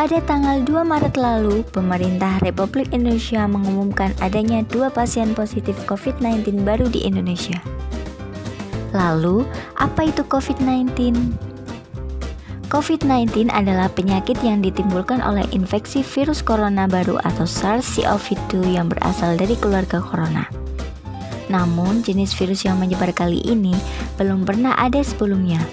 Pada tanggal 2 Maret lalu, pemerintah Republik Indonesia mengumumkan adanya 2 pasien positif COVID-19 baru di Indonesia. Lalu, apa itu COVID-19? COVID-19 adalah penyakit yang ditimbulkan oleh infeksi virus corona baru atau SARS-CoV-2 yang berasal dari keluarga corona. Namun, jenis virus yang menyebar kali ini belum pernah ada sebelumnya.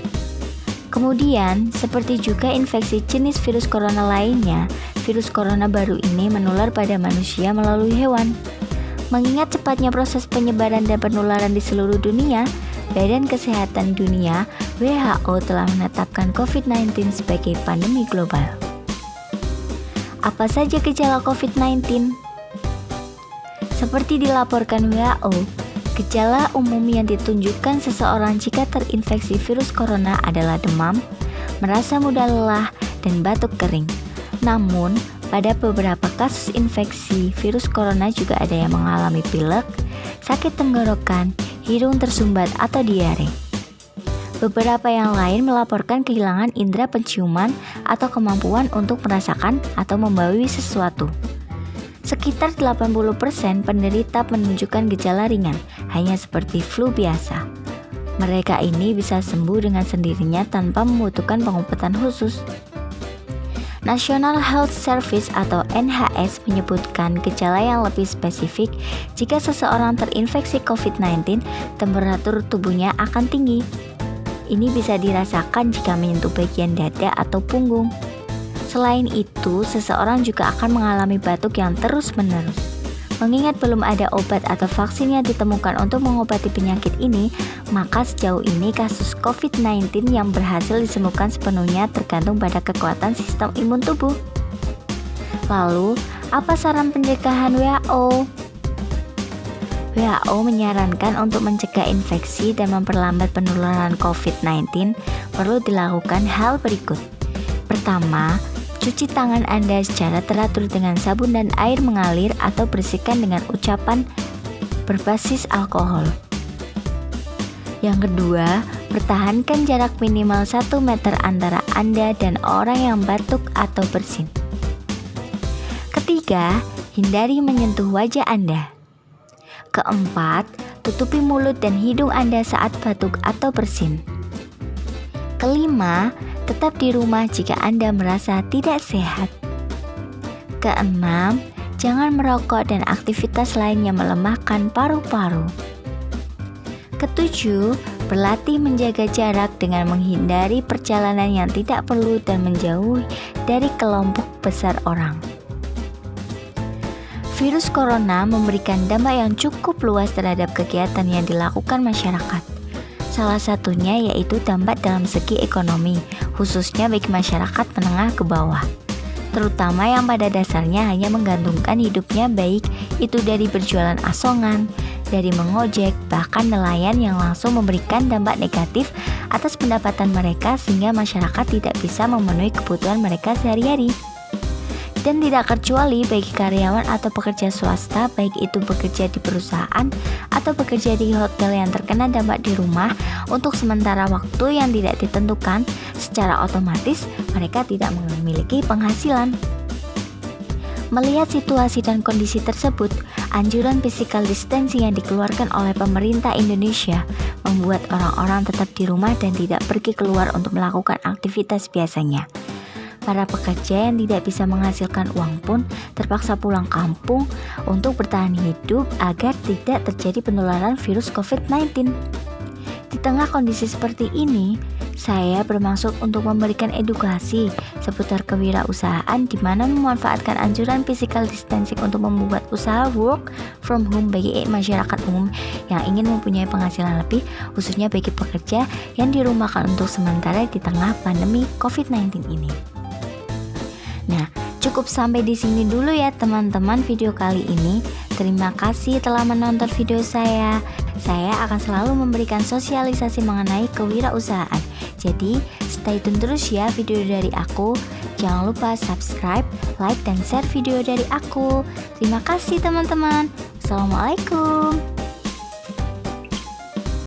Kemudian, seperti juga infeksi jenis virus corona lainnya, virus corona baru ini menular pada manusia melalui hewan. Mengingat cepatnya proses penyebaran dan penularan di seluruh dunia, Badan Kesehatan Dunia (WHO) telah menetapkan COVID-19 sebagai pandemi global. Apa saja gejala COVID-19? Seperti dilaporkan WHO, gejala umum yang ditunjukkan seseorang jika terinfeksi virus corona adalah demam, merasa mudah lelah, dan batuk kering. Namun, pada beberapa kasus infeksi virus corona juga ada yang mengalami pilek, sakit tenggorokan, hidung tersumbat, atau diare. Beberapa yang lain melaporkan kehilangan indera penciuman atau kemampuan untuk merasakan atau membaui sesuatu. Sekitar 80% penderita menunjukkan gejala ringan, hanya seperti flu biasa. Mereka ini bisa sembuh dengan sendirinya tanpa membutuhkan pengobatan khusus. National Health Service atau NHS menyebutkan gejala yang lebih spesifik jika seseorang terinfeksi COVID-19, temperatur tubuhnya akan tinggi. Ini bisa dirasakan jika menyentuh bagian dada atau punggung. Selain itu, seseorang juga akan mengalami batuk yang terus-menerus. Mengingat belum ada obat atau vaksin yang ditemukan untuk mengobati penyakit ini, maka sejauh ini kasus COVID-19 yang berhasil disembuhkan sepenuhnya tergantung pada kekuatan sistem imun tubuh. Lalu, apa saran pencegahan WHO? WHO menyarankan untuk mencegah infeksi dan memperlambat penularan COVID-19 perlu dilakukan hal berikut. Pertama, cuci tangan Anda secara teratur dengan sabun dan air mengalir atau bersihkan dengan ucapan berbasis alkohol. Yang kedua, pertahankan jarak minimal 1 meter antara Anda dan orang yang batuk atau bersin. Ketiga, hindari menyentuh wajah Anda. Keempat, tutupi mulut dan hidung Anda saat batuk atau bersin. Kelima, tetap di rumah jika Anda merasa tidak sehat. Keenam, jangan merokok dan aktivitas lain yang melemahkan paru-paru. Ketujuh, berlatih menjaga jarak dengan menghindari perjalanan yang tidak perlu dan menjauhi dari kelompok besar orang. Virus corona memberikan dampak yang cukup luas terhadap kegiatan yang dilakukan masyarakat. Salah satunya yaitu dampak dalam segi ekonomi, khususnya bagi masyarakat menengah ke bawah, terutama yang pada dasarnya hanya menggantungkan hidupnya baik itu dari berjualan asongan, dari mengojek, bahkan nelayan yang langsung memberikan dampak negatif atas pendapatan mereka sehingga masyarakat tidak bisa memenuhi kebutuhan mereka sehari-hari. Dan tidak kecuali bagi karyawan atau pekerja swasta, baik itu bekerja di perusahaan atau bekerja di hotel yang terkena dampak di rumah untuk sementara waktu yang tidak ditentukan, secara otomatis mereka tidak memiliki penghasilan. Melihat situasi dan kondisi tersebut, anjuran physical distancing yang dikeluarkan oleh pemerintah Indonesia membuat orang-orang tetap di rumah dan tidak pergi keluar untuk melakukan aktivitas biasanya. Para pekerja yang tidak bisa menghasilkan uang pun terpaksa pulang kampung untuk bertahan hidup agar tidak terjadi penularan virus COVID-19. Di tengah kondisi seperti ini, saya bermaksud untuk memberikan edukasi seputar kewirausahaan di mana memanfaatkan anjuran physical distancing untuk membuat usaha work from home bagi masyarakat umum yang ingin mempunyai penghasilan lebih, khususnya bagi pekerja yang dirumahkan untuk sementara di tengah pandemi COVID-19 ini. Nah, cukup sampai di sini dulu ya teman-teman video kali ini. Terima kasih telah menonton video saya. Saya akan selalu memberikan sosialisasi mengenai kewirausahaan. Jadi, stay tune terus ya video dari aku. Jangan lupa subscribe, like, dan share video dari aku. Terima kasih teman-teman. Assalamualaikum.